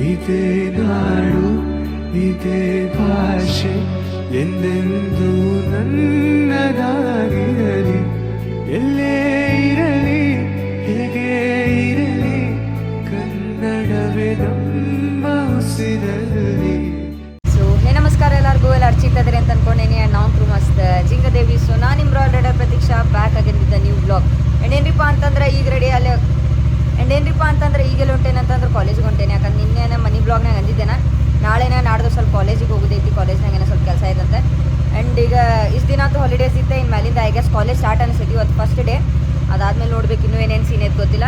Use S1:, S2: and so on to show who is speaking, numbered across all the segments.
S1: ಇದೇ ನಾಡು ಇದೇ ಭಾಷೆ ಎಂದೆಂದೂ ನನ್ನದಾಗಿರಲಿ. ಎಲ್ಲೇ ಇರಲಿ ಹೇಗೆ ಇರಲಿ ಕನ್ನಡವೇ ನಮ್ಮ ಉಸಿರಲ್ಲಿ.
S2: ಸೊ ನಮಸ್ಕಾರ ಎಲ್ಲರಿಗೂ, ಎಲ್ಲ ಅರ್ಚಿತ್ತದ್ರಿ ಅಂತ ಅನ್ಕೊಂಡೇನಿ. ಆ್ಯಂಡ್ ನಾವು ಕ್ರೂ ಮಸ್ತ್ ಜಿಂಗದೇವಿ. ಸೊ ನಾನು ನಿಮ್ಮ ಆಲ್ರೆಡಿ ಪ್ರತೀಕ್ಷಾ ಬ್ಯಾಕ್ ಆಗಿದ್ದ ನ್ಯೂ ಬ್ಲಾಗ್. ಆ್ಯಂಡ್ ಏನ್ರಿಪ್ಪ ಅಂತಂದ್ರೆ ಈಗ ರೆಡಿ ಅಲ್ಲಿ ಈಗೆಲ್ಲ ಹೊಂಟೇನಂತಂದ್ರೆ ಕಾಲೇಜಿಗೆ ಹೊಂಟೇನೆ. ಯಾಕಂದ್ರೆ ನಿನ್ನೆ ಮನಿ ಬ್ಲಾಗ್ನಾಗ ಅಂದಿದ್ದೇನೆ ನಾಳೆನ ನಾಡ್ದು ಸ್ವಲ್ಪ ಕಾಲೇಜಿಗೆ ಹೋಗೋದೈತಿ, ಕಾಲೇಜ್ನಾಗ ಏನೋ ಸ್ವಲ್ಪ ಕೆಲಸ ಐತಂತೆ. ಆ್ಯಂಡ್ ಈಗ ಇಷ್ಟು ದಿನ ಅಂತೂ ಹಾಲಿಡೇಸ್ ಇತ್ತು, ಇನ್ನು ಮೇಲಿಂದ ಐ ಗೆಸ್ ಕಾಲೇಜ್ ಸ್ಟಾರ್ಟ್ ಅನಿಸ್ತೈತಿ. ಇವತ್ತು ಫಸ್ಟ್ ಡೇ, ಅದಾದ್ಮೇಲೆ ನೋಡ್ಬೇಕು ಇನ್ನೂ ಏನೇನು ಸೀನ್ ಐತೆ ಗೊತ್ತಿಲ್ಲ.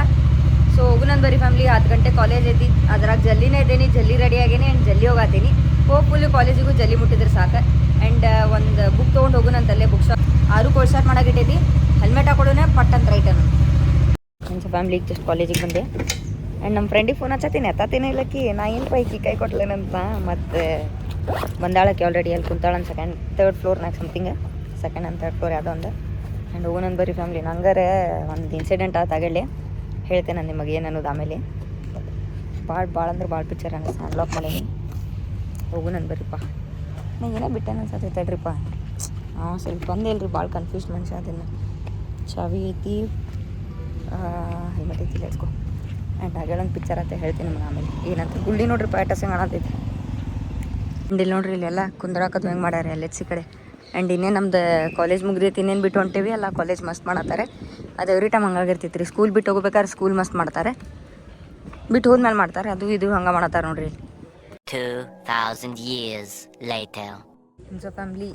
S2: ಸೊ ಹೋಗುನಂದು ಬರೀ ಫ್ಯಾಮ್ಲಿ 10 ಗಂಟೆ ಕಾಲೇಜ್ ಐತಿ, ಅದ್ರಾಗ ಜಲ್ದಿನೇ ಇದ್ದೀನಿ, ಜಲ್ದಿ ರೆಡಿ ಆಗೇನಿ ಆ್ಯಂಡ್ ಜಲ್ದಿ ಹೋಗಾತೀನಿ. ಹೋಗ್ಫುಲ್ಲಿ ಕಾಲೇಜಿಗೂ ಜಲ್ದಿ ಮುಟ್ಟಿದ್ರೆ ಸಾಕು. ಆ್ಯಂಡ್ ಒಂದು ಬುಕ್ ತೊಗೊಂಡು ಹೋಗುನಂತಲ್ಲೇ ಬುಕ್ ಶಾಪ್ 6 ಕೋಲ್ಡ್ ಸ್ಟಾರ್ಟ್ ಮಾಡಾಕಿಟ್ಟೈತಿ. ಹೆಲ್ಮೆಟ್ ಹಾಕೊಡೋನೆ ಪಟ್ ಅಂತ ರೈಟ್ ಅನ್ನು ನನ್ನ ಫ್ಯಾಮ್ಲಿಗೆ ಜಸ್ಟ್ ಕಾಲೇಜಿಗೆ ಬಂದೆ. ಆ್ಯಂಡ್ ನಮ್ಮ ಫ್ರೆಂಡಿಗೆ ಫೋನ್ ಹಚ್ಚತ್ತೀನಿ, ಎತ್ತತ್ತೇನೆ ಇಲ್ಲಕ್ಕಿ. ನಾ ಏನು ಪೈಕಿ ಕೈ ಕೊಟ್ಲೇನಂತ ಮತ್ತು ಬಂದಾಳಕ್ಕೆ ಆಲ್ರೆಡಿ ಅಲ್ಲಿ ಕುಂತಾಳಂತ ಥರ್ಡ್ ಫ್ಲೋರ್ನಾಗ something, second and third floor ಯಾವುದೋ ಒಂದು. ಆ್ಯಂಡ್ ಹೋಗೋಣಂದು ಬರೀ ಫ್ಯಾಮ್ಲಿ. ನಂಗಾರೆ ಒಂದು ಇನ್ಸಿಡೆಂಟ್ ಆತ ಆಗಲಿ ಹೇಳ್ತೇನೆ ನಾನು ನಿಮಗೆ ಏನು ಅನ್ನೋದು ಆಮೇಲೆ. ಭಾಳ ಅಂದ್ರೆ ಭಾಳ ಪಿಕ್ಚರ್ ಅನ್ನಿಸ್ತು, ಅನ್ಲಾಕ್ ಮಾಡೀನಿ. ಹೋಗೋಣಂದು ಬರ್ರಿಪ್ಪ. ನಾ ಏನೋ ಬಿಟ್ಟೇನು ಅನ್ಸತ್ತೈತೆ ತಡ್ರಿಪ್ಪ. ಸ್ವಲ್ಪ ಬಂದೇ ಇಲ್ರಿ, ಭಾಳ ಕನ್ಫ್ಯೂಸ್ ಮನುಷ್ಯ. ಅದನ್ನು ಚಾವಿ ಐತಿ, ಹೆಲ್ಮೆಟ್ ಐತಿ, ಲೆಟ್ಸ್ಕೊ. ಆ್ಯಂಡ್ ಹಾಗೆಲ್ಲೊಂದು ಪಿಕ್ಚರ್ ಅಂತ ಹೇಳ್ತೀನಿ ನಿಮ್ಗೆ ಆಮೇಲೆ. ಏನಂತ ಗುಳ್ಳಿ ನೋಡ್ರಿ ಪ್ಯಾಟಸಂಗೆ ಕಾಣತೈತಿ. ಆ್ಯಂಡ್ ಇಲ್ಲಿ ನೋಡ್ರಿ ಇಲ್ಲೆಲ್ಲ ಕುಂದ್ರಾಕದು ಹೆಂಗೆ ಮಾಡ್ಯಾರ ಅಲ್ಲಿ ಎಚ್ ಕಡೆ. ಆ್ಯಂಡ್ ಇನ್ನೇನು ನಮ್ದು ಕಾಲೇಜ್ ಮುಗ್ದೈತಿ, ಇನ್ನೇನು ಬಿಟ್ಟು ಹೊಂಟೇವಿ. ಎಲ್ಲ ಕಾಲೇಜ್ ಮಸ್ತ್ ಮಾಡತ್ತಾರೆ. ಅದು ಎವ್ರಿ ಟೈಮ್ ಹಂಗಾಗಿರ್ತೈತಿ ರೀ. ಸ್ಕೂಲ್ ಬಿಟ್ಟು ಹೋಗ್ಬೇಕಾದ್ರೆ ಸ್ಕೂಲ್ ಮಸ್ತ್ ಮಾಡ್ತಾರೆ, ಬಿಟ್ಟು ಹೋದ್ಮೇಲೆ ಮಾಡ್ತಾರೆ. ಅದು ಇದು ಹಂಗೆ ಮಾಡತ್ತಾರೆ ನೋಡ್ರಿ.
S3: 2000 years later.
S2: ಸೊ ಫ್ಯಾಮ್ಲಿ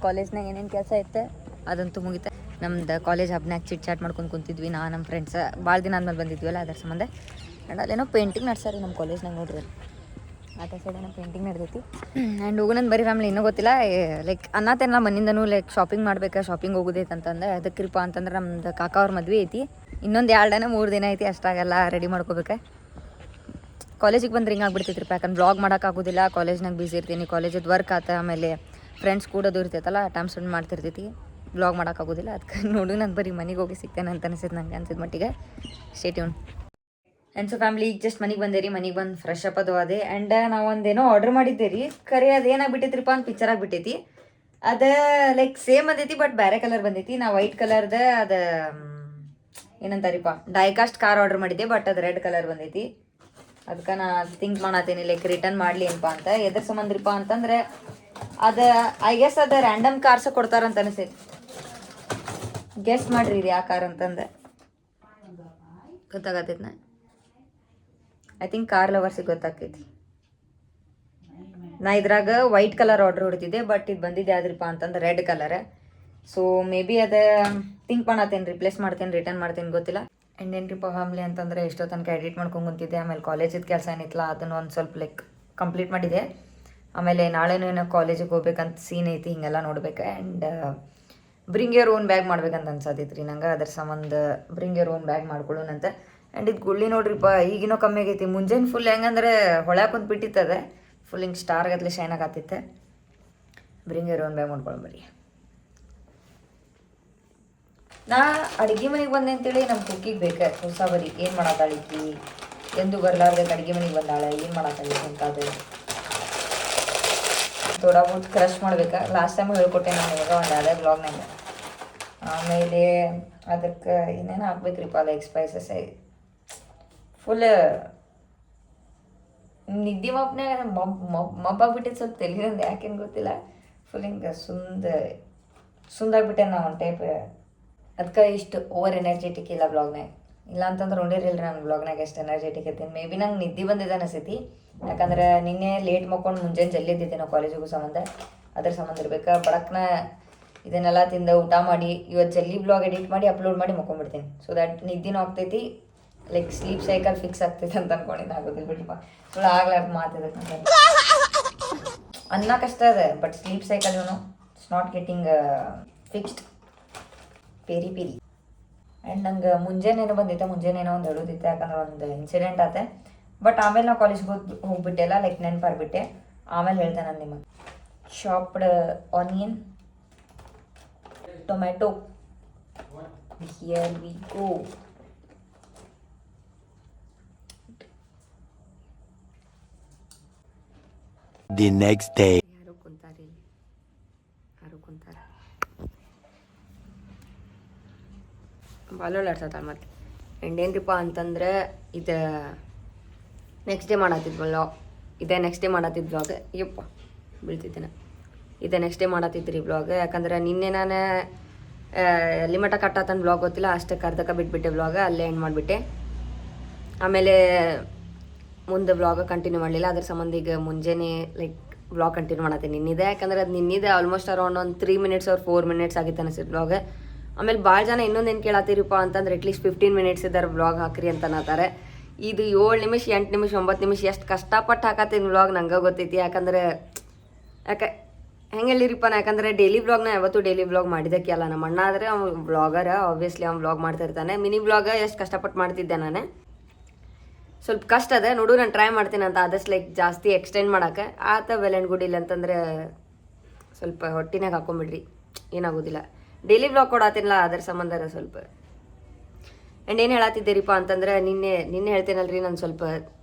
S2: ಕಾಲೇಜ್ನಾಗ ಏನೇನು ಕೆಲಸ ಐತೆ ಅದಂತೂ ಮುಗಿತ. ನಮ್ದು ಕಾಲೇಜ್ ಹಬ್ನಾಗ ಚಿಟ್ ಚಾಟ್ ಮಾಡ್ಕೊಂಡು ಕುಂತಿದ್ವಿ, ನಮ್ಮ ಫ್ರೆಂಡ್ಸ್ ಭಾಳ ದಿನ ಆದ್ಮೇಲೆ ಬಂದಿದ್ವಲ್ಲ ಅದ್ರ ಸಂಬಂಧ. ಆ್ಯಂಡ್ ಅಲ್ಲೇನೋ ಪೇಂಟಿಂಗ್ ನಡ್ಸಾರಿ ನಮ್ಮ ಕಾಲೇಜ್ನಾಗ ನೋಡ್ರಿ. ಆಟ ಸೈಡ್ ಏನೋ ಪೇಂಟಿಂಗ್ ನಡೆದೈತಿ. ಆ್ಯಂಡ್ ಹೋಗೋಣಂದು ಬರೀ ಫ್ಯಾಮ್ಲಿ ಇನ್ನೂ ಗೊತ್ತಿಲ್ಲ. ಲೈಕ್ ಅನ್ನತ್ತೇನಲ್ಲ ಮನಿಂದನೂ ಲೈಕ್ ಶಾಪಿಂಗ್ ಮಾಡ್ಬೇಕಾ, ಶಾಪಿಂಗ್ ಹೋಗೋದೈತೆ ಅಂತಂದು. ಅದಕ್ಕಿರಪ್ಪ ಅಂತಂದ್ರೆ ನಮ್ದು ಕಾಕ ಅವ್ರ ಮದ್ವೆ ಐತಿ, ಇನ್ನೊಂದು 2 ದಿನ 3 ದಿನ ಐತಿ, ಅಷ್ಟಾಗೆಲ್ಲ ರೆಡಿ ಮಾಡ್ಕೋಬೇಕು. ಕಾಲೇಜಿಗೆ ಬಂದ್ರೆ ಹಿಂಗೆ ಆಗ್ಬಿಡ್ತೈತ್ರಿ. ಯಾಕಂದ್ರೆ ಬ್ಲಾಗ್ ಮಾಡೋಕ್ಕಾಗೋದಿಲ್ಲ, ಕಾಲೇಜ್ನಾಗ ಬಿಸಿ ಇರ್ತೀನಿ, ಕಾಲೇಜದ್ದು ವರ್ಕ್ ಆತ, ಆಮೇಲೆ ಫ್ರೆಂಡ್ಸ್ ಕೂಡೋದು ಇರ್ತೈತಲ್ಲ, ಟೈಮ್ ಸ್ಪೆಂಡ್ ಮಾಡ್ತಿರ್ತೈತಿ, ಬ್ಲಾಗ್ ಮಾಡೋಕ್ಕಾಗೋದಿಲ್ಲ. ಅದಕ್ಕೆ ನೋಡು ನಾನು ಬರೀ ಮನೆಗೆ ಹೋಗಿ ಸಿಗ್ತೇನೆ ಅಂತ ಅನಿಸಿದ್ದು ನಂಗೆ, ಅನ್ಸಿದ ಮಟ್ಟಿಗೆ. Stay tune. And so family ಈಗ ಜಸ್ಟ್ ಮನೆಗೆ ಬಂದೆ ರೀ. ಮನೆಗೆ ಬಂದು ಫ್ರೆಶ್ ಅಪ್ ಅದು ಅದೇ. ಆ್ಯಂಡ್ ನಾವು ಒಂದೇನೋ ಆರ್ಡ್ರ್ ಮಾಡಿದ್ದೆ ರೀ, ಖರೆ ಅದೇನಾಗ್ಬಿಟ್ಟೈತ್ರಿಪ್ಪ ಅಂತ ಪಿಕ್ಚರ್ ಆಗಿಬಿಟ್ಟೈತಿ. ಅದು ಲೈಕ್ ಸೇಮ್ ಬಂದೈತಿ, ಬಟ್ ಬೇರೆ ಕಲರ್ ಬಂದೈತಿ. ನಾ ವೈಟ್ ಕಲರ್ದ ಅದು ಏನಂತಾರಿಪ್ಪ ಡೈಕಾಸ್ಟ್ ಕಾರ್ ಆರ್ಡ್ರ್ ಮಾಡಿದ್ದೆ, ಬಟ್ ಅದು ರೆಡ್ ಕಲರ್ ಬಂದೈತಿ. ಅದಕ್ಕೆ ನಾ ಥಿಂಕ್ ಮಾಡತ್ತೀನಿ ಲೈಕ್ ರಿಟರ್ನ್ ಮಾಡಲಿ ಏನಪ್ಪ ಅಂತ. ಎದ್ರ ಸಂಬಂಧ್ರಿಪ್ಪ ಅಂತಂದ್ರೆ ಅದು ಐ ಗೆಸ್ ಅದು ರ್ಯಾಂಡಮ್ ಕಾರ್ಸ ಕೊಡ್ತಾರಂತ ಅನಿಸೈತಿ. ಗೆಸ್ ಮಾಡ್ರಿ ಇದು ಯಾವ ಕಾರ್ ಅಂತಂದು ಗೊತ್ತಾಗತ್ತೈತಿ. ಐ ಥಿಂಕ್ ಕಾರ್ ಲವರ್ಸಿಗೆ ಗೊತ್ತಾಗ್ತೈತಿ. ನಾ ಇದ್ರಾಗ ವೈಟ್ ಕಲರ್ ಆರ್ಡ್ರ್ ಹೊಡ್ತಿದ್ದೆ, ಬಟ್ ಇದು ಬಂದಿದ್ದೆ ಯಾವ್ದ್ರಿಪ್ಪ ಅಂತಂದ್ರೆ red colour. So maybe ಅದು ಥಿಂಕ್ ಮಾಡತ್ತೇನೆ, ರಿಪ್ಲೇಸ್ ಮಾಡ್ತೇನೆ, ರಿಟರ್ನ್ ಮಾಡ್ತೇನೆ, ಗೊತ್ತಿಲ್ಲ. ಆ್ಯಂಡ್ ಏನ್ರಿಪ್ಪ ಫ್ಯಾಮ್ಲಿ ಅಂತಂದರೆ ಎಷ್ಟೋ ತನಕ ಎಡಿಟ್ ಮಾಡ್ಕೊಂಡು ಕುಂತಿದ್ದೆ. ಆಮೇಲೆ ಕಾಲೇಜಿದ್ದು ಕೆಲಸ ಏನಿತ್ತಲ್ಲ ಅದನ್ನು ಒಂದು ಸ್ವಲ್ಪ ಲೈಕ್ ಕಂಪ್ಲೀಟ್ ಮಾಡಿದೆ. ಆಮೇಲೆ ನಾಳೆನೂ ಏನೋ ಕಾಲೇಜಿಗೆ ಹೋಗ್ಬೇಕಂತ ಸೀನ್ ಐತಿ, ಹಿಂಗೆಲ್ಲ ನೋಡ್ಬೇಕು. And bring your own bag ಮಾಡ್ಬೇಕಂತ ಅನ್ಸತೈತಿ ರೀ ನಂಗೆ. ಅದ್ರ ಸಂಬಂಧ ಬ್ರಿಂಗ್ ಯೋರ್ ಓನ್ ಬ್ಯಾಗ್ ಮಾಡ್ಕೊಳ್ಳೋಣಂತ. ಆ್ಯಂಡ್ ಇದು ಗುಳ್ಳಿ ನೋಡ್ರಿಪ್ಪ ಈಗಿನೂ ಕಮ್ಮಿ ಆಗೈತಿ. ಮುಂಜಾನೆ ಫುಲ್ ಹೆಂಗಂದ್ರೆ ಹೊಳ್ಯಾಕೊಂತ ಬಿಟ್ಟಿತ್ತದ, ಫುಲ್ ಹಿಂಗೆ ಸ್ಟಾರ್ ಗತ್ಲೆ ಶೈನ್ ಆಗತ್ತಿತ್ತು. ಬ್ರಿಂಗ್ ಯೋರ್ ಓನ್ ಬ್ಯಾಗ್ ಮಾಡ್ಕೊಳ್ಳೋಣ. ನಾ ಅಡುಗೆ ಮನೆಗೆ ಬಂದೆ ಅಂತೇಳಿ ನಮ್ಮ ಕುಕ್ಕಿಗೆ ಬೇಕು ಹೊಸ ಬರೀ ಏನು ಮಾಡತ್ತಾಳಿಕಿ, ಎಂದು ಬರ್ಲಾರ್ದಕ್ಕೆ ಅಡುಗೆ ಮನೆಗೆ ಬಂದಾಳ, ಏನು ಮಾಡತ್ತಾಳಿಕಿ ಅಂತ. ಅದು ಥೋಡಾಬಿಟ್ಟು ಕ್ರಶ್ ಮಾಡ್ಬೇಕಾ. ಲಾಸ್ಟ್ ಟೈಮ್ ಹೇಳ್ಕೊಟ್ಟೆ ನಾನು ಇವಾಗ ಒಂದು ಅದೇ ಬ್ಲಾಗ್ನಾಗ. ಆಮೇಲೆ ಅದಕ್ಕೆ ಏನೇನು ಹಾಕ್ಬೇಕ್ರಿಪ್ಪ, ಲೈಕ್ ಸ್ಪೈಸಸ್ ಫುಲ್ ನಿದ್ದೆ ಮಬ್ಬನಾಗ ಮಬ್ಬಾಗ್ಬಿಟ್ಟಿದ್ದು. ಸ್ವಲ್ಪ ತೆಲಿದಂದು ಯಾಕೇನು ಗೊತ್ತಿಲ್ಲ, ಫುಲ್ ಹಿಂಗೆ ಸುಂದಾಗ್ಬಿಟ್ಟೆ ನಾ ಒಂದು ಟೈಪ್. ಅದಕ್ಕೆ ಇಷ್ಟು ಓವರ್ ಎನರ್ಜೆಟಿಕ್ ಇಲ್ಲ ಬ್ಲಾಗ್ನಾಗ. ಇಲ್ಲ ಅಂತಂದ್ರೆ ನೋಡಿರಿಲ್ರಿ ನಾನು ಬ್ಲಾಗ್ನಾಗ ಎಷ್ಟು ಎನರ್ಜೆಟಿಕ್ ಇರ್ತೀನಿ. ಮೇ ಬಿ ನಂಗೆ ನಿದ್ದೆ ಬಂದಿದ್ದ ಅನಿಸ್ತೈತಿ, ಯಾಕಂದ್ರೆ ನಿನ್ನೆ ಲೇಟ್ ಮಾಡ್ಕೊಂಡು ಮುಂಜಾನೆ ಜಲ್ದಿ ಎದ್ದಿದ್ದೆ ನಾವು ಕಾಲೇಜಿಗೂ ಸಂಬಂಧ. ಅದ್ರ ಸಂಬಂಧ ಇರ್ಬೇಕು. ಬಡಕ್ನ ಇದನ್ನೆಲ್ಲ ತಿಂದು ಊಟ ಮಾಡಿ ಇವತ್ತು ಜಲ್ದಿ ಬ್ಲಾಗ್ ಎಡಿಟ್ ಮಾಡಿ ಅಪ್ಲೋಡ್ ಮಾಡಿ ಮಕ್ಕೊಂಡ್ಬಿಡ್ತೀನಿ. ಸೊ ದ್ಯಾಟ್ ನಿದ್ದಿನೂ ಆಗ್ತೈತಿ, ಲೈಕ್ ಸ್ಲೀಪ್ ಸೈಕಲ್ ಫಿಕ್ಸ್ ಆಗ್ತೈತೆ ಅಂತ ಅನ್ಕೊಂಡಿದ್ದು. ಆಗೋದಿಲ್ಲ ಬಿಡ್ರಿಪ್ಪ, ಸುಳ್ಳು ಆಗ್ಲಾರ್ದು ಮಾತಿದಕ್ಕೆ ಅನ್ನಕಷ್ಟ ಅದ, but sleep cycle it's not getting fixed. Peri and ನಂಗೆ ಮುಂಜಾನೇನೋ ಬಂದಿತ್ತು, ಮುಂಜಾನೇನೋ ಒಂದು ಹೇಳೋದಿತ್ತು, ಯಾಕಂದ್ರೆ ಒಂದು ಇನ್ಸಿಡೆಂಟ್ ಆತೆ. ಬಟ್ ಆಮೇಲೆ ನಾವು ಕಾಲೇಜ್ಗೆ ಹೋಗ್ಬಿಟ್ಟೆಲ್ಲ, ಲೈಕ್ ನೆನಪಾಗ್ಬಿಟ್ಟೆ. ಆಮೇಲೆ ಹೇಳ್ದೆ ನಾನು ನಿಮಗೆ. Shopped onion, tomato, here we go.
S4: the next day.
S2: ಯಾರು ಕುಂತಾರಿ ಯಾರು ಕುಂತಾರ ಬಾಲೋಳ್ ಆಡ್ಸತ್ತಾಳ ಮತ್ತೆ ಎಂಡೇನ್ರಿಪ್ಪ ಅಂತಂದ್ರೆ ಇದು ನೆಕ್ಸ್ಟ್ ಡೇ ಮಾಡತ್ತಿದ್ವಲ್ಲ ಇದೇ ನೆಕ್ಸ್ಟ್ ಡೇ ಮಾಡತ್ತಿದ್ ಬ್ಲಾಗ್ ಯಪ್ಪ ಬೀಳ್ತಿದ್ದೇನೆ ಇದೇ ನೆಕ್ಸ್ಟ್ ಡೇ ಮಾಡತ್ತಿದ್ರಿ ಬ್ಲಾಗ್ ಯಾಕಂದ್ರೆ ನಿನ್ನೆ ನಾನು ಎಲ್ಲಿ ಮಟ್ಟ ಕಟ್ಟತನ ಬ್ಲಾಗ್ ಗೊತ್ತಿಲ್ಲ ಅಷ್ಟಕ್ಕೆ ಅರ್ಧಕ್ಕೆ ಬಿಟ್ಬಿಟ್ಟೆ ಬ್ಲಾಗ್ ಅಲ್ಲೇ ಎಂಡ್ ಮಾಡಿಬಿಟ್ಟೆ ಆಮೇಲೆ ಮುಂದೆ ಬ್ಲಾಗ್ ಕಂಟಿನ್ಯೂ ಮಾಡಲಿಲ್ಲ ಅದ್ರ ಸಂಬಂಧ ಈಗ ಮುಂಜಾನೆ ಲೈಕ್ ಬ್ಲಾಗ್ ಕಂಟಿನ್ಯೂ ಮಾಡತ್ತೀನಿ ನಿನ್ನಿದೆ ಯಾಕಂದ್ರೆ ಅದು ನಿನ್ನಿದೆ ಆಲ್ಮೋಸ್ಟ್ ಅರೌಂಡ್ ಒಂದು 3 ಮಿನಿಟ್ಸ್ ಅವ್ರು 4 ಮಿನಿಟ್ಸ್ ಆಗಿತ್ತು ಅನಿಸಿತ್ತು ಬ್ಲಾಗ್ ಆಮೇಲೆ ಭಾಳ ಜನ ಇನ್ನೊಂದೇನು ಕೇಳತ್ತೀರಿಪ್ಪ ಅಂತಂದ್ರೆ ಅಟ್ಲೀಸ್ಟ್ 15 ಮಿನಿಟ್ಸ್ ಇದ್ದಾರೆ ಬ್ಲಾಗ್ ಹಾಕ್ರಿ ಅಂತ ಅನ್ನತಾರೆ ಇದು 7 ನಿಮಿಷ 8 ನಿಮಿಷ 9 ನಿಮಿಷ ಎಷ್ಟು ಕಷ್ಟಪಟ್ಟು ಹಾಕತ್ತೀನಿ ಬ್ಲಾಗ್ ನಂಗೆ ಗೊತ್ತೈತಿ ಯಾಕಂದ್ರೆ ಹೆಂಗೆ ಹೇಳಿರಿಪ್ಪ ನಾ ಯಾಕಂದರೆ ಡೈಲಿ ಬ್ಲಾಗ್ನ ಯಾವತ್ತೂ ಡೈಲಿ ಬ್ಲಾಗ್ ಮಾಡಿದ್ದಕ್ಕೆ ಅಲ್ಲ ನಮ್ಮ ಅಣ್ಣ ಆದರೆ ಅವ್ನು ಬ್ಲಾಗರ್ ಆಬ್ವಿಯಸ್ಲಿ ಅವ್ನು ಬ್ಲಾಗ್ ಮಾಡ್ತಾ ಇರ್ತಾನೆ ಮಿನಿ ಬ್ಲಾಗ್ ಎಷ್ಟು ಕಷ್ಟಪಟ್ಟು ಮಾಡ್ತಿದ್ದೆ ನಾನು ಸ್ವಲ್ಪ ಕಷ್ಟ ಅದ ನೋಡು ನಾನು ಟ್ರೈ ಮಾಡ್ತೀನಿ ಅಂತ ಆದಷ್ಟು ಲೈಕ್ ಜಾಸ್ತಿ ಎಕ್ಸ್ಟೆಂಡ್ ಮಾಡೋಕೆ ಆತ ವೆಲ್ ಆ್ಯಂಡ್ ಗುಡ್ ಇಲ್ಲ ಅಂತಂದರೆ ಸ್ವಲ್ಪ ಹೊಟ್ಟಿನಾಗ ಹಾಕೊಂಬಿಡ್ರಿ ಏನಾಗೋದಿಲ್ಲ ಡೈಲಿ ಬ್ಲಾಗ್ ಕೊಡತ್ತೀನಲ್ಲ ಅದ್ರ ಸಂಬಂಧ ಸ್ವಲ್ಪ ಆ್ಯಂಡ್ ಏನು ಹೇಳತ್ತಿದ್ದೀರಿಪ್ಪ ಅಂತಂದ್ರೆ ನಿನ್ನೆ ಹೇಳ್ತೀನಲ್ರಿ ನಾನು ಸ್ವಲ್ಪ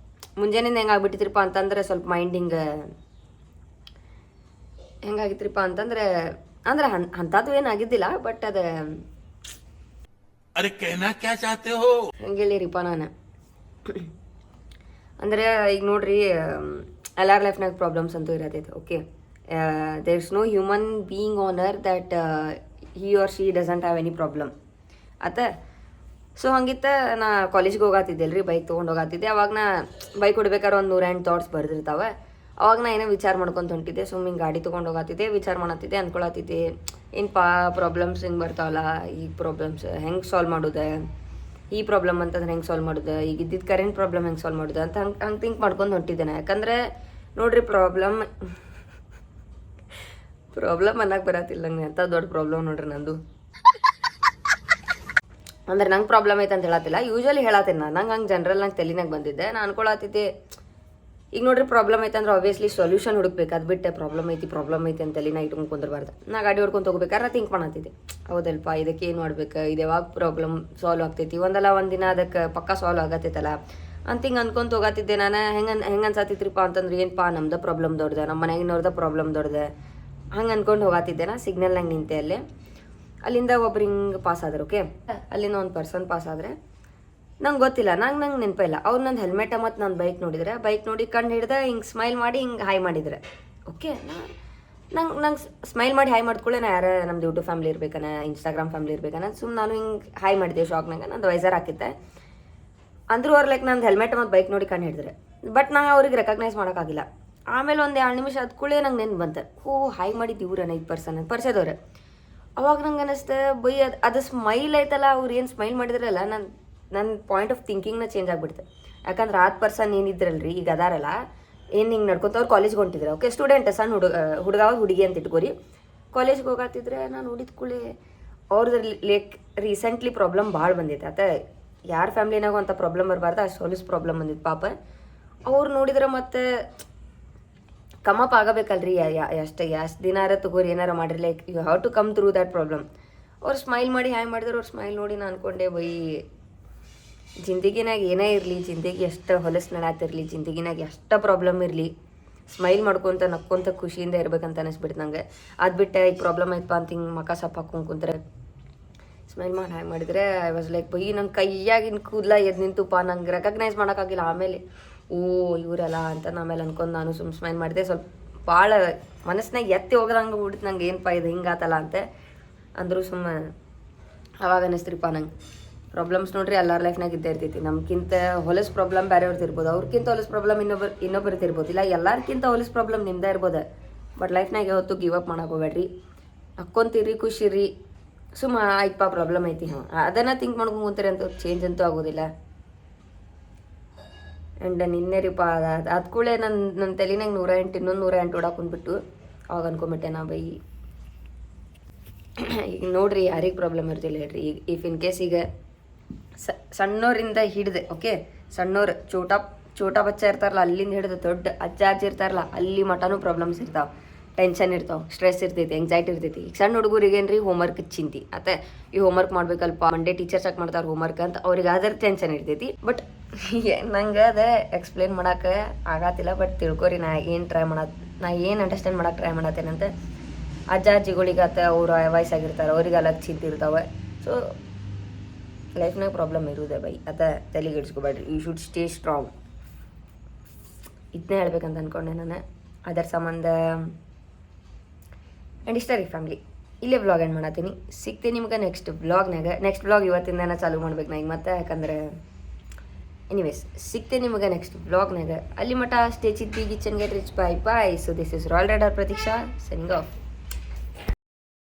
S2: ಮುಂಜಾನೆಯಿಂದ ಹೆಂಗೆ ಆಗ್ಬಿಟ್ಟಿದ್ರಿಪ್ಪ ಅಂತಂದ್ರೆ ಸ್ವಲ್ಪ ಮೈಂಡ್ ಹೆಂಗಾಗಿತ್ರಿಪ್ಪ ಅಂತಂದ್ರೆ ಅಂದ್ರೆ ಅಂಥದ್ದು ಏನಾಗಿದ್ದಿಲ್ಲ ಬಟ್ ಅದು ಹೆಂಗೆ ಹೇಳಿರಿಪ್ಪ ನಾನು ಅಂದರೆ ಈಗ ನೋಡ್ರಿ ಎಲ್ಲರ ಲೈಫ್ನಾಗ ಪ್ರಾಬ್ಲಮ್ಸ್ ಅಂತೂ ಇರತೈತೆ okay there is no human being on earth that he or she doesn't have any problem ಆತ ಸೊ ಹಂಗಿತ್ತ ನಾ ಕಾಲೇಜ್ಗೆ ಹೋಗತ್ತಿದ್ದೆ ರೀ ಬೈಕ್ ತೊಗೊಂಡು ಹೋಗತ್ತಿದ್ದೆ ಅವಾಗ ನಾ ಬೈಕ್ ಹೊಡ್ಬೇಕಾದ್ರೆ ಒಂದು 108 ಥಾಟ್ಸ್ ಬರ್ದಿರ್ತಾವೆ ಅವಾಗ ನಾ ಏನೋ ವಿಚಾರ ಮಾಡ್ಕೊತ ಹೊಂಟಿದ್ದೆ ಸುಮ್ಮನೆ ಗಾಡಿ ತೊಗೊಂಡು ಹೋಗತ್ತಿದ್ದೆ ವಿಚಾರ ಮಾಡತ್ತಿದ್ದೆ ಅನ್ಕೊಳತ್ತಿದ್ದೆ ಏನಪ್ಪ ಪ್ರಾಬ್ಲಮ್ಸ್ ಹಿಂಗೆ ಬರ್ತಾವಲ್ಲ ಈ ಪ್ರಾಬ್ಲಮ್ಸ್ ಹೆಂಗೆ ಸಾಲ್ವ್ ಮಾಡೋದು ಈ ಪ್ರಾಬ್ಲಮ್ ಅಂತಂದ್ರೆ ಹೆಂಗೆ ಸಾಲ್ವ್ ಮಾಡೋದು ಈಗ ಇದ್ದಿದ್ದು ಕರೆಂಟ್ ಪ್ರಾಬ್ಲಮ್ ಹೆಂಗೆ ಸಾಲ್ವ್ ಮಾಡೋದು ಅಂತ ಹಂಗೆ ಥಿಂಕ್ ಮಾಡ್ಕೊಂಡು ಹೊಂಟಿದ್ದೇನೆ ಯಾಕಂದರೆ ನೋಡ್ರಿ ಪ್ರಾಬ್ಲಮ್ ಅನ್ನಕ್ಕೆ ಬರತ್ತಿಲ್ಲ ನಂಗೆ ಎಂಥ ದೊಡ್ಡ ಪ್ರಾಬ್ಲಮ್ ನೋಡ್ರಿ ನಂದು ಅಂದ್ರೆ ನಂಗೆ ಪ್ರಾಬ್ಲಮ್ ಐತೆ ಅಂತ ಹೇಳತ್ತಿಲ್ಲ ಯೂಶ್ವಲಿ ಹೇಳತ್ತೀನಿ ನಂಗೆ ಹಂಗೆ ಜನರಲ್ ನಂಗೆ ತಲೆನಾಗ ಬಂದಿದ್ದೆ ನಾನು ಅನ್ಕೊಳತ್ತಿದ್ದೆ ಈಗ ನೋಡ್ರಿ ಪ್ರಾಬ್ಲಮ್ ಐತೆ ಅಂದ್ರೆ ಆಬ್ವಿಯಸ್ಲಿ ಸೊಲ್ಯೂಷನ್ ಹುಡುಕ್ಬೇಕು ಅದು ಬಿಟ್ಟೆ ಪ್ರಾಬ್ಲಮ್ ಐತಿ ಅಂತ ತಲೆನಾಗ ಇಟ್ಕೊಂಡು ಕುಂದಿರಬಾರ್ದು ನಾ ಗಾಡಿ ಹೊಡ್ಕೊಂಡು ಹೋಗ್ಬೇಕಾದ್ರೆ ನಾ ಥಿಂಕ್ ಮಾಡತ್ತಿದ್ದೆ ಹೌದಲ್ಪ ಇದಕ್ಕೆ ಏನು ಮಾಡ್ಬೇಕು ಇದು ಯಾವಾಗ ಪ್ರಾಬ್ಲಮ್ ಸಾಲ್ವ್ ಆಗ್ತೈತಿ ಒಂದಲ್ಲ ಒಂದಿನ ಅದಕ್ಕೆ ಪಕ್ಕ ಸಾಲ್ವ್ ಆಗತ್ತೈತಲ್ಲ ಅಂತ ಹಿಂಗೆ ಅನ್ಕೊಂತ ಹೋಗತ್ತಿದ್ದೆ ನಾನು ಹೆಂಗೆ ಅನ್ಸತ್ತಿತ್ರಿಪ್ಪ ಅಂತಂದ್ರೆ ಏನಪ್ಪ ನಮ್ದು ಪ್ರಾಬ್ಲಮ್ ದೊಡ್ಡದೆ ನಮ್ಮ ಮನೆಗಿನವ್ರದ್ದು ಪ್ರಾಬ್ಲಮ್ ದೊಡ್ಡದೆ ಹಂಗೆ ಅನ್ಕೊಂಡು ಹೋಗತ್ತಿದ್ದೆ ನಾ ಸಿಗ್ನಲ್ನಾಗ ನಿಂತೆ ಅಲ್ಲಿಂದ ಒಬ್ರು ಹಿಂಗೆ ಪಾಸ್ ಆದ್ರು ಓಕೆ ಅಲ್ಲಿಂದ ಒಂದು ಪರ್ಸನ್ ಪಾಸ್ ಆದರೆ ನಂಗೆ ಗೊತ್ತಿಲ್ಲ ನಂಗೆ ನೆನಪಿಲ್ಲ ಅವ್ರು ನನ್ನ ಹೆಲ್ಮೆಟ ಮತ್ತು ನನ್ನ ಬೈಕ್ ನೋಡಿದ್ರೆ ಬೈಕ್ ನೋಡಿ ಕಣ್ಣು ಹಿಡ್ದೆ ಹಿಂಗೆ ಸ್ಮೈಲ್ ಮಾಡಿ ಹಿಂಗೆ ಹಾಯ್ ಮಾಡಿದ್ರೆ ಓಕೆ ನಂಗೆ ಸ್ಮೈಲ್ ಮಾಡಿ ಹಾಯ್ ಮಾಡ್ಕೊಳ್ಳೆ ನಾ ಯಾರು ನಮ್ದು ಯೂಟ್ಯೂಬ್ ಫ್ಯಾಮಿಲಿ ಇರ್ಬೇಕನ ಇನ್ಸ್ಟಾಗ್ರಾಮ್ ಫ್ಯಾಮಿಲಿ ಇರ್ಬೇಕನ ಸುಮ್ಮನೆ ನಾನು ಹಿಂಗೆ ಹಾಯ್ ಮಾಡಿದೆ ಶಾಕ್ನಾಗ ನಂದು ವೈಸರ್ ಹಾಕಿದ್ದೆ ಅಂದ್ರೂ ಅವ್ರು ಲೈಕ್ ನಂದು ಹೆಲ್ಮೆಟ್ ಮತ್ತು ಬೈಕ್ ನೋಡಿ ಕಣ್ಣು ಹಿಡಿದ್ರೆ ಬಟ್ ನಂಗೆ ಅವ್ರಿಗೆ ರೆಕಗ್ನೈಸ್ ಮಾಡೋಕ್ಕಾಗಿಲ್ಲ ಆಮೇಲೆ ಒಂದು 2 ನಿಮಿಷ ಅದ್ಕೂಳೆ ನಂಗೆ ನೆನ್ಪು ಬಂತು ಹಾಯ್ ಮಾಡಿದ್ದು ಇವ್ರನ್ನ ಈ ಪರಿಚಯದವ್ರೆ ಅವಾಗ ನಂಗೆ ಅನ್ನಿಸ್ತೆ ಬೈ ಅದು ಸ್ಮೈಲ್ ಐತಲ್ಲ ಅವ್ರು ಏನು ಸ್ಮೈಲ್ ಮಾಡಿದ್ರಲ್ಲ ನನ್ನ ಪಾಯಿಂಟ್ ಆಫ್ ಥಿಂಕಿಂಗ್ನ ಚೇಂಜ್ ಆಗಿಬಿಡ್ತೆ ಯಾಕಂದ್ರೆ ಆ ಪರ್ಸನ್ ಏನಿದ್ರಲ್ರಿ ಈಗ ಅದಾರಲ್ಲ ಏನು ಹಿಂಗೆ ನಡ್ಕೊತ ಅವ್ರು ಕಾಲೇಜ್ಗೆ ಹೊಂಟಿದ್ರೆ ಓಕೆ ಸ್ಟೂಡೆಂಟ್ ಸಣ್ಣ ಹುಡುಗ ಹುಡುಗಿ ಅಂತ ಇಟ್ಕೋರಿ ಕಾಲೇಜ್ಗೆ ಹೋಗತ್ತಿದ್ರೆ ನಾನು ನೋಡಿದ ಕೂಡಲೇ ಅವ್ರದ್ದು ಲೈಕ್ ರೀಸೆಂಟ್ಲಿ ಪ್ರಾಬ್ಲಮ್ ಭಾಳ ಬಂದೈತೆ ಆತ ಯಾರ ಫ್ಯಾಮ್ಲಿನಾಗೂ ಅಂತ ಪ್ರಾಬ್ಲಮ್ ಬರಬಾರ್ದು ಅಷ್ಟು ಹೊಲಸು ಪ್ರಾಬ್ಲಮ್ ಬಂದಿತ್ತು ಪಾಪ ಅವ್ರು ನೋಡಿದ್ರೆ ಮತ್ತೆ ಕಮಪ್ ಆಗಬೇಕಲ್ರಿ ಎಷ್ಟು ದಿನ ತಗೋರಿ ಏನಾರ ಮಾಡಿರಿ like you have to come through that problem ಅವ್ರು ಸ್ಮೈಲ್ ಮಾಡಿ ಹ್ಯಾಂಗ್ ಮಾಡಿದ್ರು ಅವ್ರು ಸ್ಮೈಲ್ ನೋಡಿ ನಾನು ಅನ್ಕೊಂಡೆ ಬೈ ಜಿಂದಗಿನಾಗ ಏನೇ ಇರಲಿ ಜಿಂದಗಿ ಎಷ್ಟು ಹೊಲಸು ನಡಾತಿರ್ಲಿ ಜಿಂದಗಿನಾಗ ಎಷ್ಟು ಪ್ರಾಬ್ಲಮ್ ಇರಲಿ ಸ್ಮೈಲ್ ಮಾಡ್ಕೊತ ನಕ್ಕೊಂತ ಖುಷಿಯಿಂದ ಇರ್ಬೇಕಂತ ಅನಿಸ್ಬಿಡ್ತು ನಂಗೆ ಅದು ಬಿಟ್ಟೆ ಈಗ ಪ್ರಾಬ್ಲಮ್ ಆಯ್ತಪ್ಪ ಅಂತ ಹಿಂಗೆ ಮಕ್ಕ ಸಪ್ಪ ಹಾಕೊಂಡು ಕುಂತ್ರೆ ಸ್ಮೈಲ್ ಮಾಡಿ ಹ್ಯಾಂಗ್ ಮಾಡಿದರೆ ಐ ವಾಸ್ ಲೈಕ್ ಬೈ ನಂಗೆ ಕೈಯಾಗಿನ ಕೂದಲ ಎದ್ದು ನಿಂತುಪ್ಪ ನಂಗೆ ರೆಕಗ್ನೈಸ್ ಮಾಡೋಕ್ಕಾಗಿಲ್ಲ ಆಮೇಲೆ ಓ ಇವರಲ್ಲ ಅಂತ ಆಮೇಲೆ ಅನ್ಕೊಂಡು ನಾನು ಸುಮ್ಮ ಸ್ಮೈಲ್ ಮಾಡಿದೆ ಸ್ವಲ್ಪ ಭಾಳ ಮನಸ್ಸಿನಾಗ ಎತ್ತಿ ಹೋಗೋದಂಗೆ ಬಿಡ್ತು ನಂಗೆ ಏನಪ್ಪ ಇದು ಹಿಂಗಾತಲ್ಲ ಅಂತ ಅಂದರೂ ಸುಮ್ಮ ಅವಾಗ ಅನ್ನಿಸ್ತ್ರಿಪ್ಪ ನಂಗೆ ಪ್ರಾಬ್ಲಮ್ಸ್ ನೋಡ್ರಿ ಎಲ್ಲರ ಲೈಫ್ನಾಗ ಇದ್ದೇ ಇರ್ತೈತಿ ನಮ್ಗಿಂತ ಹೊಲಸು ಪ್ರಾಬ್ಲಮ್ ಬೇರೆಯವ್ರದ್ದು ಇರ್ಬೋದು ಅವ್ರಿಗಿಂತ ಹೊಲಸು ಪ್ರಾಬ್ಲಮ್ ಇನ್ನೊಬ್ಬರದ್ದು ಇರ್ಬೋದು ಇಲ್ಲ ಎಲ್ಲರಿಗಿಂತ ಹೊಲಸು ಪ್ರಾಬ್ಲಮ್ ನಿಮ್ದೇ ಇರ್ಬೋದು ಬಟ್ ಲೈಫ್ನಾಗ ಯಾವತ್ತೂ ಗಿವ್ ಅಪ್ ಮಾಡೋಕೆ ಹೋಗ್ಬೇಡ್ರಿ ಹಾಕ್ಕೊಂತೀರಿ ಖುಷಿರಿ ಸುಮ್ಮ ಆಯ್ತಪ್ಪ ಪ್ರಾಬ್ಲಮ್ ಐತಿ ಅದನ್ನು ಥಿಂಕ್ ಮಾಡ್ಕೊಂಡು ಕುಂತೀರಿ ಅಂತ ಚೇಂಜ್ ಅಂತೂ ಆಗೋದಿಲ್ಲ ಆ್ಯಂಡ್ ನಿನ್ನೆ ರೀಪ ಅದು ಕೂಡಲೇ ನನ್ನ ತಲೆನಾಗ 108 ಇನ್ನೊಂದು 108 ಹೊಡಾಕೊಂಡ್ಬಿಟ್ಟು ಅವಾಗ ಅನ್ಕೊಂಬಿಟ್ಟೆ ನಾ ಬೈ ಈಗ ನೋಡ್ರಿ ಯಾರಿಗೆ ಪ್ರಾಬ್ಲಮ್ ಇರ್ತಿಲ್ಲ ಹೇಳ್ರಿ ಈಗ ಇಫ್ ಇನ್ ಕೇಸ್ ಈಗ ಸಣ್ಣವರಿಂದ ಹಿಡಿದೆ ಓಕೆ ಸಣ್ಣವ್ರು ಚೋಟಾ ಬಚ್ಚ ಇರ್ತಾರಲ್ಲ ಅಲ್ಲಿಂದ ಹಿಡಿದು ದೊಡ್ಡ ಅಜ್ಜ ಇರ್ತಾರಲ್ಲ ಅಲ್ಲಿ ಮಟನೂ ಪ್ರಾಬ್ಲಮ್ಸ್ ಇರ್ತಾವೆ ಟೆನ್ಷನ್ ಇರ್ತಾವೆ, ಸ್ಟ್ರೆಸ್ ಇರ್ತೈತಿ, ಎಂಗ್ಸೈಟಿ ಇರ್ತೈತಿ. ಈಗ ಸಣ್ಣ ಹುಡುಗರಿಗೆ ಏನ್ರಿ ಹೋಮ್ವರ್ಕ್ ಚಿಂತಿ ಅತ್ತೆ, ಈ ಹೋಮ್ವರ್ಕ್ ಮಾಡ್ಬೇಕಲ್ಪ, ಮಂಡೇ ಟೀಚರ್ಸ್ ಯಾಕೆ ಮಾಡ್ತಾರೆ ಹೋಮ್ವರ್ಕ್ ಅಂತ ಅವ್ರಿಗೆ ಅದರ ಟೆನ್ಷನ್ ಇರ್ತೈತಿ. ಬಟ್ ನಂಗೆ ಅದೇ ಎಕ್ಸ್ಪ್ಲೇನ್ ಮಾಡೋಕೆ ಆಗತ್ತಿಲ್ಲ. ಬಟ್ ತಿಳ್ಕೊರಿ ನಾ ಏನು ಅಂಡರ್ಸ್ಟ್ಯಾಂಡ್ ಮಾಡೋಕೆ ಟ್ರೈ ಮಾಡತ್ತೇನಂತ. ಅಜ್ಜ ಅಜ್ಜಿಗಳಿಗಾತ ಅವರು ವಯಸ್ಸಾಗಿರ್ತಾರೆ, ಅವ್ರಿಗೆ ಅಲಗ್ ಚಿಂತೆ ಇರ್ತಾವೆ. ಸೊ ಲೈಫ್ನಾಗ ಪ್ರಾಬ್ಲಮ್ ಇರುವುದೇ ಬೈ, ಅದ ತಲೆಗೆ ಇಡ್ಸ್ಕೊಬೇಡ್ರಿ. You should stay strong. ಇದನ್ನೇ ಹೇಳ್ಬೇಕಂತ ಅಂದ್ಕೊಂಡೆ ನಾನು. ಅದರ ಸಂಬಂಧ ಆ್ಯಂಡ್ ಇಷ್ಟ ರೀ ಫ್ಯಾಮ್ಲಿ, ಇಲ್ಲೇ ವ್ಲಾಗ್ ಎಂಡ್ ಮಾಡತ್ತೀನಿ. ಸಿಗ್ತೀನಿ ನಿಮ್ಗೆ ನೆಕ್ಸ್ಟ್ ವ್ಲಾಗ್ ಇವತ್ತಿಂದನೇ ಚಾಲೂ ಮಾಡ್ಬೇಕು ನಾ ಈಗ ಮತ್ತೆ. ಯಾಕಂದ್ರೆ ಎನಿವೇಸ್ ಸಿಗ್ತೇನೆ ನಿಮಗೆ ನೆಕ್ಸ್ಟ್ ವ್ಲಾಗ್ನಾಗ. ಅಲ್ಲಿ ಮಟ್ಟ ಸ್ಟೇ ಚಿತ್ತಿ kitchen get rich. Bye bye. So this is Royal Rider Pratiksha signing of.